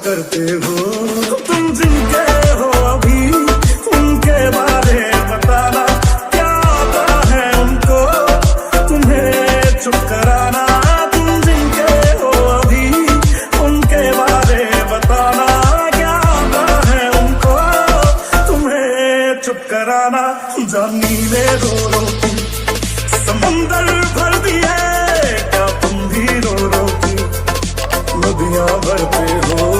करते हो तुम जिनके हो अभी उनके बारे बताना क्या आता है उनको तुम्हें चुप कराना तुम जिनके हो अभी उनके बारे बताना क्या आता है उनको तुम्हें चुप कराना जब नीले रो रो की समंदर भर दिए क्या तुम भी रो रो की नदियां भरते हो